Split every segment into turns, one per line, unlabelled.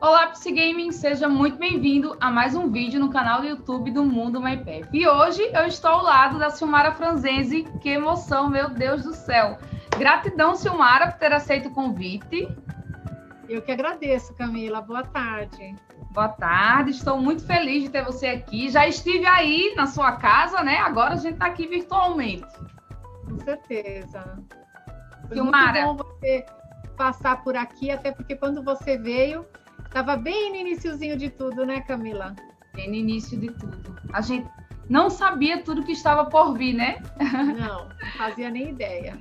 Olá, Psigaming, seja muito bem-vindo a mais um vídeo no canal do YouTube do Mundo MyPF. E hoje eu estou ao lado da Silmara Franzese. Que emoção, meu Deus do céu! Gratidão, Silmara, por ter aceito o convite.
Eu que agradeço, Camila. Boa tarde.
Boa tarde, estou muito feliz de ter você aqui. Já estive aí na sua casa, né? Agora a gente está aqui virtualmente.
Com certeza. Foi
Silmara,
muito bom você passar por aqui, até porque quando você veio, estava bem no iniciozinho de tudo, né, Camila?
bem no início de tudo. A gente não sabia tudo que estava por vir, né?
Não fazia nem ideia.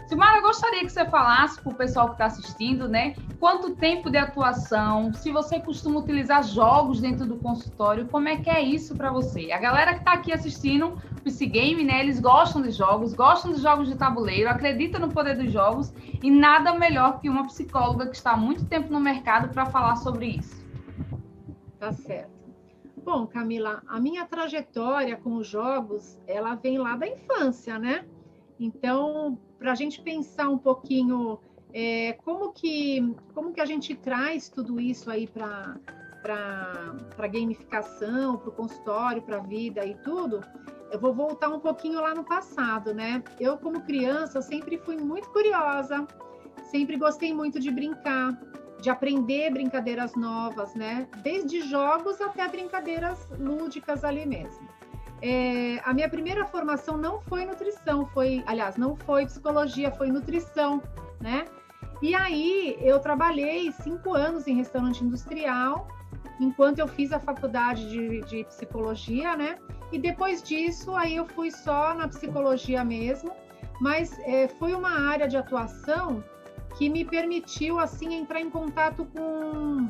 Silmara, eu gostaria que você falasse para o pessoal que está assistindo, né? Quanto tempo de atuação, se você costuma utilizar jogos dentro do consultório, como é que é isso para você? A galera que está aqui assistindo o Psigame, né? Eles gostam de jogos de tabuleiro, acreditam no poder dos jogos e nada melhor que uma psicóloga que está há muito tempo no mercado para falar sobre isso.
Tá certo. Bom, Camila, a minha trajetória com os jogos, ela vem lá da infância, né? Então, para a gente pensar um pouquinho como que a gente traz tudo isso aí para a gamificação, para o consultório, para a vida e tudo, eu vou voltar um pouquinho lá no passado, né? Eu, como criança, eu sempre fui muito curiosa, sempre gostei muito de brincar, de aprender brincadeiras novas, né? Desde jogos até brincadeiras lúdicas ali mesmo. A minha primeira formação não foi nutrição, não foi psicologia, foi nutrição, né? E aí eu trabalhei 5 anos em restaurante industrial, enquanto eu fiz a faculdade de psicologia, né? E depois disso, aí eu fui só na psicologia mesmo, mas foi uma área de atuação que me permitiu, assim, entrar em contato com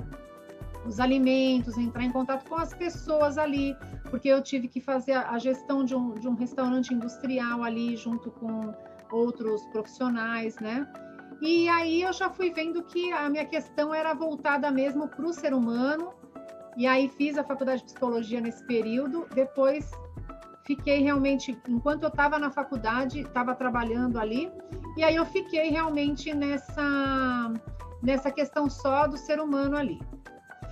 os alimentos, entrar em contato com as pessoas ali, porque eu tive que fazer a gestão de um restaurante industrial ali, junto com outros profissionais, né? E aí eu já fui vendo que a minha questão era voltada mesmo para o ser humano, e aí fiz a faculdade de psicologia nesse período, depois fiquei realmente, enquanto eu estava na faculdade, estava trabalhando ali, e aí eu fiquei realmente nessa questão só do ser humano ali.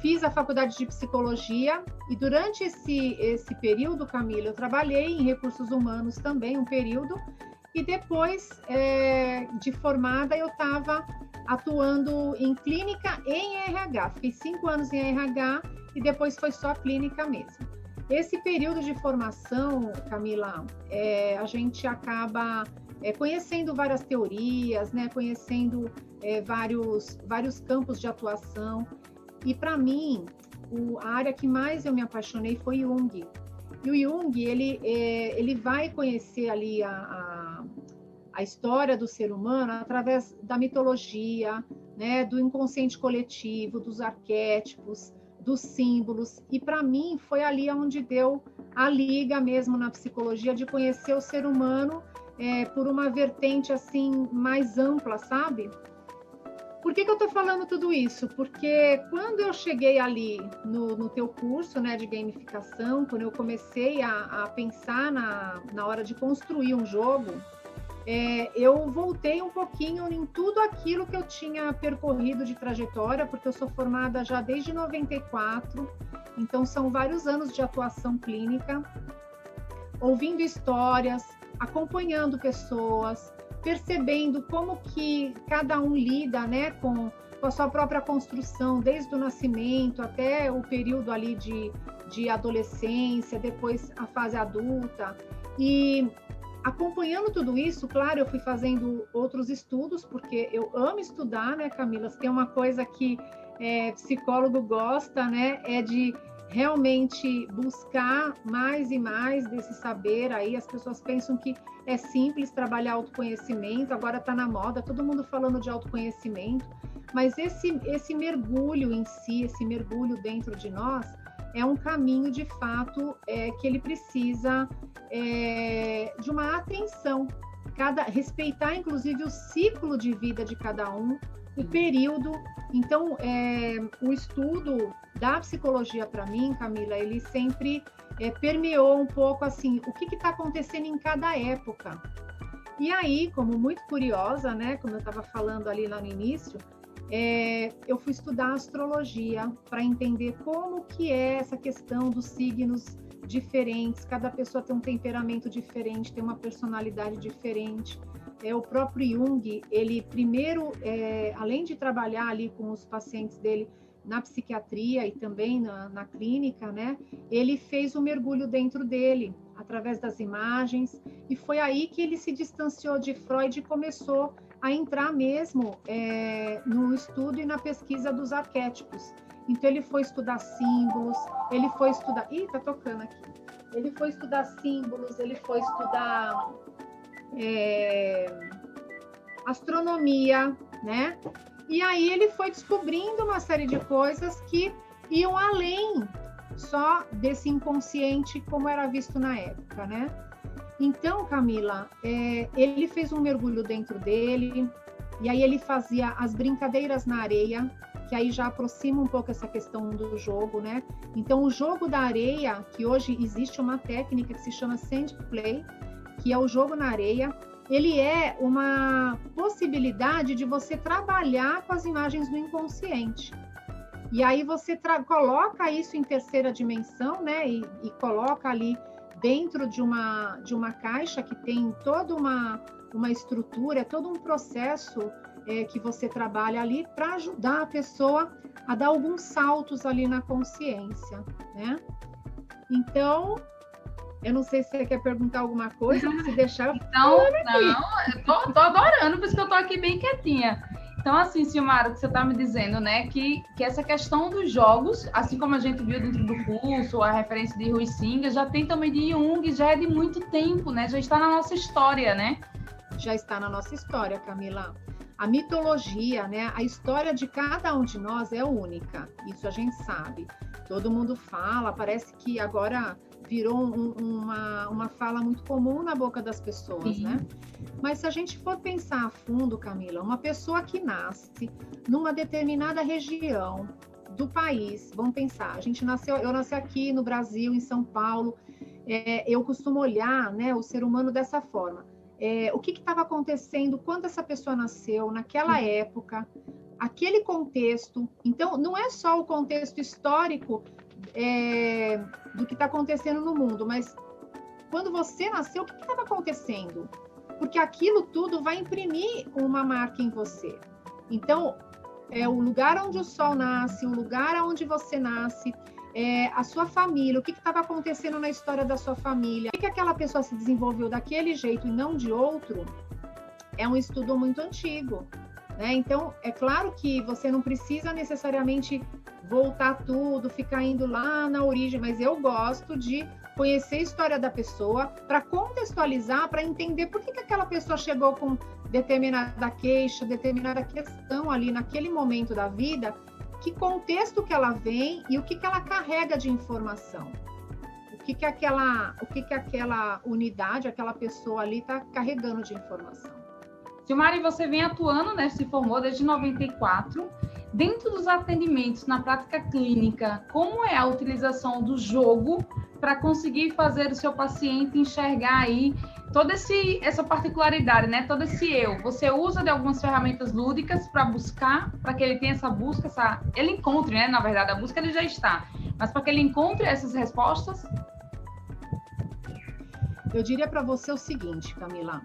Fiz a faculdade de psicologia e durante esse período, Camila, eu trabalhei em recursos humanos também, um período, e depois de formada eu estava atuando em clínica e em RH. Fiquei 5 anos em RH e depois foi só clínica mesmo. Esse período de formação, Camila, a gente acaba conhecendo várias teorias, né? Conhecendo vários campos de atuação. E para mim, a área que mais eu me apaixonei foi Jung. E o Jung, ele vai conhecer ali a história do ser humano através da mitologia, né, do inconsciente coletivo, dos arquétipos, dos símbolos. E para mim foi ali onde deu a liga mesmo na psicologia de conhecer o ser humano por uma vertente assim mais ampla, sabe? Por que eu estou falando tudo isso? Porque quando eu cheguei ali no teu curso, né, de gamificação, quando eu comecei a pensar na hora de construir um jogo, eu voltei um pouquinho em tudo aquilo que eu tinha percorrido de trajetória, porque eu sou formada já desde 94, então são vários anos de atuação clínica, ouvindo histórias, acompanhando pessoas, percebendo como que cada um lida, né, com a sua própria construção, desde o nascimento até o período ali de adolescência, depois a fase adulta. E acompanhando tudo isso, claro, eu fui fazendo outros estudos, porque eu amo estudar, né, Camila? Se tem uma coisa que psicólogo gosta, né, é de realmente buscar mais e mais desse saber aí. As pessoas pensam que é simples trabalhar autoconhecimento, agora está na moda, todo mundo falando de autoconhecimento, mas esse mergulho em si, esse mergulho dentro de nós, é um caminho de fato que ele precisa de uma atenção, respeitar inclusive o ciclo de vida de cada um, o período. Então, o estudo da psicologia para mim, Camila, ele sempre permeou um pouco assim, o que está acontecendo em cada época. E aí, como muito curiosa, né, como eu estava falando ali lá no início, eu fui estudar astrologia para entender como que é essa questão dos signos diferentes. Cada pessoa tem um temperamento diferente, tem uma personalidade diferente. O próprio Jung, ele primeiro, além de trabalhar ali com os pacientes dele na psiquiatria e também na clínica, né? Ele fez um mergulho dentro dele, através das imagens, e foi aí que ele se distanciou de Freud e começou a entrar mesmo no estudo e na pesquisa dos arquétipos. Então, ele foi estudar símbolos, ele foi estudar... Ih, tá tocando aqui. Ele foi estudar símbolos, ele foi estudar astronomia, né? E aí ele foi descobrindo uma série de coisas que iam além só desse inconsciente como era visto na época, né? Então, Camila, ele fez um mergulho dentro dele, e aí ele fazia as brincadeiras na areia, que aí já aproxima um pouco essa questão do jogo, né? Então, o jogo da areia, que hoje existe uma técnica que se chama sand play, que é o jogo na areia, ele é uma possibilidade de você trabalhar com as imagens do inconsciente. E aí você coloca isso em terceira dimensão, né? E coloca ali dentro de uma caixa que tem toda uma estrutura, todo um processo que você trabalha ali para ajudar a pessoa a dar alguns saltos ali na consciência, né? Então, eu não sei se você quer perguntar alguma coisa, se deixar...
Não, eu tô adorando, por isso que eu tô aqui bem quietinha. Então, assim, Silmara, que você está me dizendo, né, que essa questão dos jogos, assim como a gente viu dentro do curso, a referência de Rui Singer, já tem também de Jung, já é de muito tempo, né? Já está na nossa história, né?
Já está na nossa história, Camila. A mitologia, né, a história de cada um de nós é única, isso a gente sabe. Todo mundo fala, parece que agora virou uma fala muito comum na boca das pessoas, Sim. né? Mas se a gente for pensar a fundo, Camila, uma pessoa que nasce numa determinada região do país, vamos pensar, eu nasci aqui no Brasil, em São Paulo, eu costumo olhar, né, o ser humano dessa forma. O que estava acontecendo quando essa pessoa nasceu, naquela época, aquele contexto. Então, não é só o contexto histórico do que está acontecendo no mundo, mas quando você nasceu, o que estava acontecendo? Porque aquilo tudo vai imprimir uma marca em você. Então, o lugar onde o sol nasce, o lugar onde você nasce, a sua família, o que estava acontecendo na história da sua família, por que aquela pessoa se desenvolveu daquele jeito e não de outro, é um estudo muito antigo, né? Então, é claro que você não precisa necessariamente voltar tudo, ficar indo lá na origem, mas eu gosto de conhecer a história da pessoa para contextualizar, para entender por que aquela pessoa chegou com determinada queixa, determinada questão ali naquele momento da vida, que contexto que ela vem e o que ela carrega de informação. O que aquela unidade, aquela pessoa ali está carregando de informação.
Silmara, você vem atuando, né? Se formou desde 94. Dentro dos atendimentos na prática clínica, como é a utilização do jogo para conseguir fazer o seu paciente enxergar aí toda essa particularidade, né? Todo esse eu. Você usa de algumas ferramentas lúdicas para buscar, para que ele tenha essa busca, ele encontre, né? Na verdade, a busca ele já está, mas para que ele encontre essas respostas?
Eu diria para você o seguinte, Camila,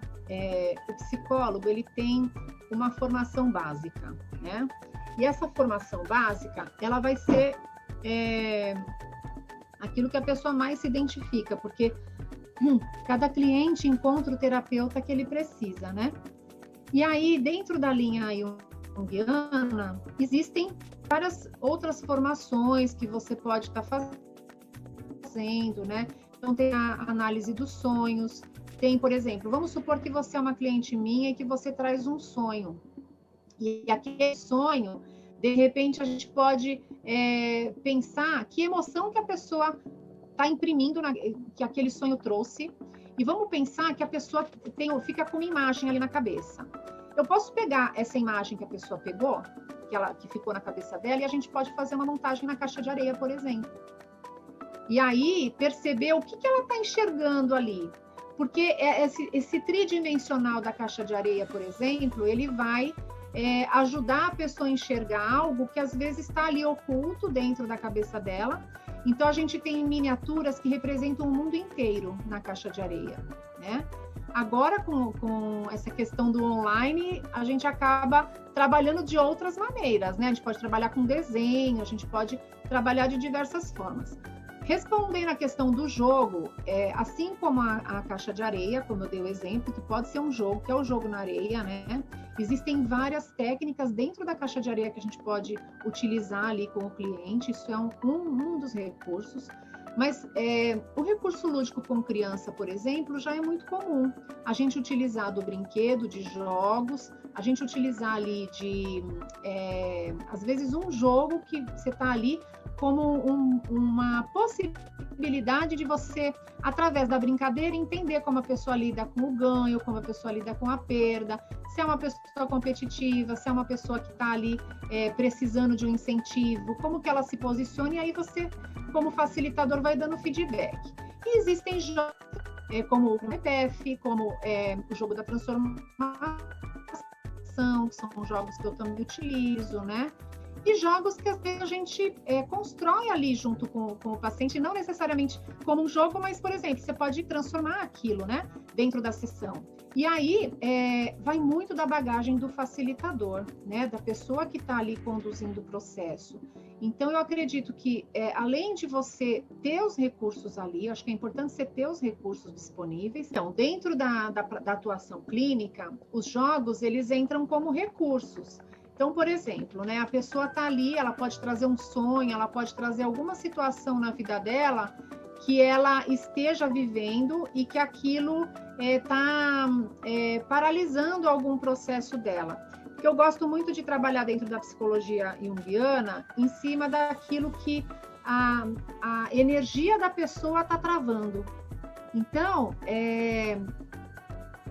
o psicólogo ele tem uma formação básica, né? E essa formação básica, ela vai ser aquilo que a pessoa mais se identifica, porque cada cliente encontra o terapeuta que ele precisa, né? E aí, dentro da linha junguiana, existem várias outras formações que você pode estar fazendo, né? Então, tem a análise dos sonhos, tem, por exemplo, vamos supor que você é uma cliente minha e que você traz um sonho. E aquele sonho, de repente, a gente pode pensar que emoção que a pessoa está imprimindo, que aquele sonho trouxe, e vamos pensar que a pessoa fica com uma imagem ali na cabeça. Eu posso pegar essa imagem que a pessoa pegou, que ficou na cabeça dela, e a gente pode fazer uma montagem na caixa de areia, por exemplo. E aí, perceber o que ela está enxergando ali. Porque esse tridimensional da caixa de areia, por exemplo, ele vai ajudar a pessoa a enxergar algo que às vezes está ali oculto dentro da cabeça dela. Então, a gente tem miniaturas que representam o mundo inteiro na caixa de areia, né? Agora, com essa questão do online, a gente acaba trabalhando de outras maneiras, né? A gente pode trabalhar com desenho, a gente pode trabalhar de diversas formas. Respondendo à questão do jogo, assim como a caixa de areia, como eu dei o exemplo, que pode ser um jogo, que é o jogo na areia, né? Existem várias técnicas dentro da caixa de areia que a gente pode utilizar ali com o cliente, isso é um dos recursos. Mas o recurso lúdico com criança, por exemplo, já é muito comum. A gente utilizar do brinquedo, de jogos, a gente utilizar ali às vezes, um jogo que você está ali como uma possibilidade de você, através da brincadeira, entender como a pessoa lida com o ganho, como a pessoa lida com a perda, se é uma pessoa competitiva, se é uma pessoa que está ali precisando de um incentivo, como que ela se posiciona, e aí você, como facilitador, vai dando feedback. E existem jogos como o MPF, como o jogo da transformação, que são jogos que eu também utilizo, né? E jogos que às vezes a gente constrói ali junto com o paciente, não necessariamente como um jogo, mas, por exemplo, você pode transformar aquilo, né, dentro da sessão. E aí vai muito da bagagem do facilitador, né, da pessoa que está ali conduzindo o processo. Então, eu acredito que, além de você ter os recursos ali, eu acho que é importante você ter os recursos disponíveis. Então, dentro da atuação clínica, os jogos, eles entram como recursos. Então, por exemplo, né, a pessoa está ali, ela pode trazer um sonho, ela pode trazer alguma situação na vida dela que ela esteja vivendo e que aquilo está paralisando algum processo dela. Porque eu gosto muito de trabalhar dentro da psicologia junguiana em cima daquilo que a energia da pessoa está travando. Então,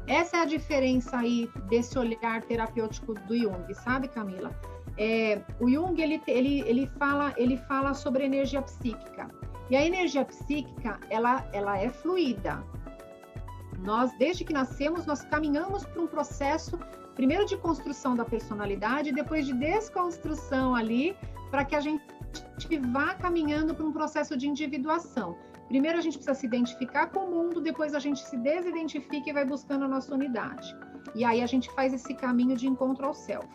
essa é a diferença aí desse olhar terapêutico do Jung, sabe, Camila? O Jung, ele fala sobre energia psíquica. E a energia psíquica, ela é fluida. Nós, desde que nascemos, nós caminhamos por um processo, primeiro de construção da personalidade, depois de desconstrução ali, para que a gente vá caminhando para um processo de individuação. Primeiro a gente precisa se identificar com o mundo, depois a gente se desidentifica e vai buscando a nossa unidade. E aí a gente faz esse caminho de encontro ao self,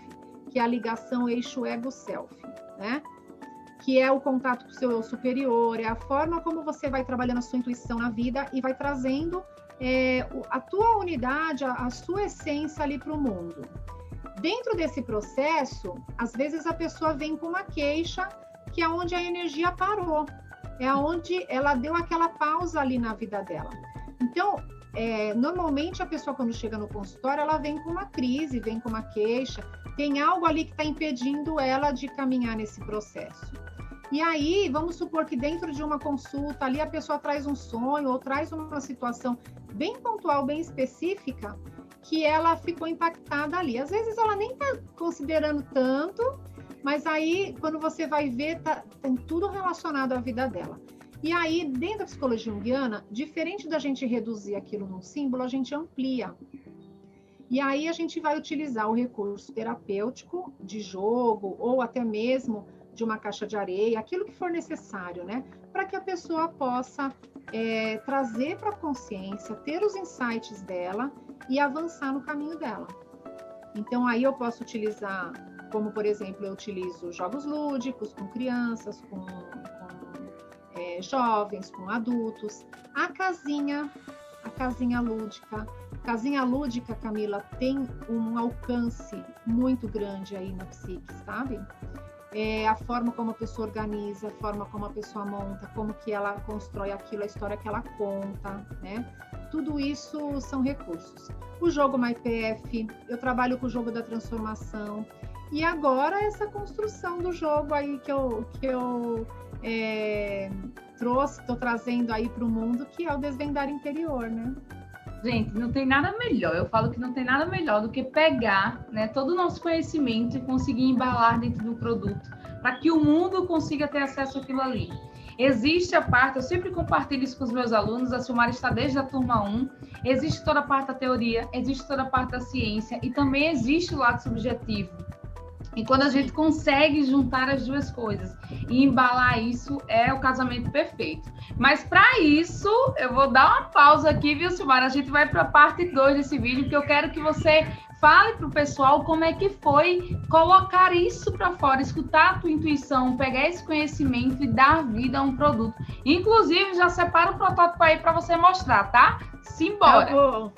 que é a ligação eixo ego-self, né? Que é o contato com o seu eu superior, é a forma como você vai trabalhando a sua intuição na vida e vai trazendo a tua unidade, a sua essência ali para o mundo. Dentro desse processo, às vezes a pessoa vem com uma queixa, que é onde a energia parou. É onde ela deu aquela pausa ali na vida dela. Então, normalmente a pessoa quando chega no consultório, ela vem com uma crise, vem com uma queixa, tem algo ali que está impedindo ela de caminhar nesse processo. E aí, vamos supor que dentro de uma consulta ali a pessoa traz um sonho ou traz uma situação bem pontual, bem específica, que ela ficou impactada ali. Às vezes ela nem está considerando tanto, mas aí, quando você vai ver, tem tudo relacionado à vida dela. E aí, dentro da psicologia junguiana, diferente da gente reduzir aquilo num símbolo, a gente amplia. E aí, a gente vai utilizar o recurso terapêutico de jogo, ou até mesmo de uma caixa de areia, aquilo que for necessário, né? Para que a pessoa possa trazer para a consciência, ter os insights dela e avançar no caminho dela. Então, aí eu posso utilizar... Como, por exemplo, eu utilizo jogos lúdicos com crianças, com jovens, com adultos. A casinha lúdica. Casinha lúdica, Camila, tem um alcance muito grande aí na psique, sabe? A forma como a pessoa organiza, a forma como a pessoa monta, como que ela constrói aquilo, a história que ela conta, né? Tudo isso são recursos. O jogo MyPF, eu trabalho com o jogo da transformação. E agora essa construção do jogo aí que eu trouxe, estou trazendo aí para o mundo, que é o desvendar interior, né?
Gente, não tem nada melhor, eu falo que não tem nada melhor do que pegar, né, todo o nosso conhecimento e conseguir embalar dentro do produto, para que o mundo consiga ter acesso àquilo ali. Existe a parte, eu sempre compartilho isso com os meus alunos, a Silmara está desde a turma 1, existe toda a parte da teoria, existe toda a parte da ciência e também existe o lado subjetivo. E quando a gente consegue juntar as duas coisas e embalar isso, é o casamento perfeito. Mas para isso, eu vou dar uma pausa aqui, viu, Silmara? A gente vai para a parte 2 desse vídeo, porque eu quero que você fale para o pessoal como é que foi colocar isso para fora, escutar a tua intuição, pegar esse conhecimento e dar vida a um produto. Inclusive, já separa o protótipo aí para você mostrar, tá? Simbora!
Tá bom.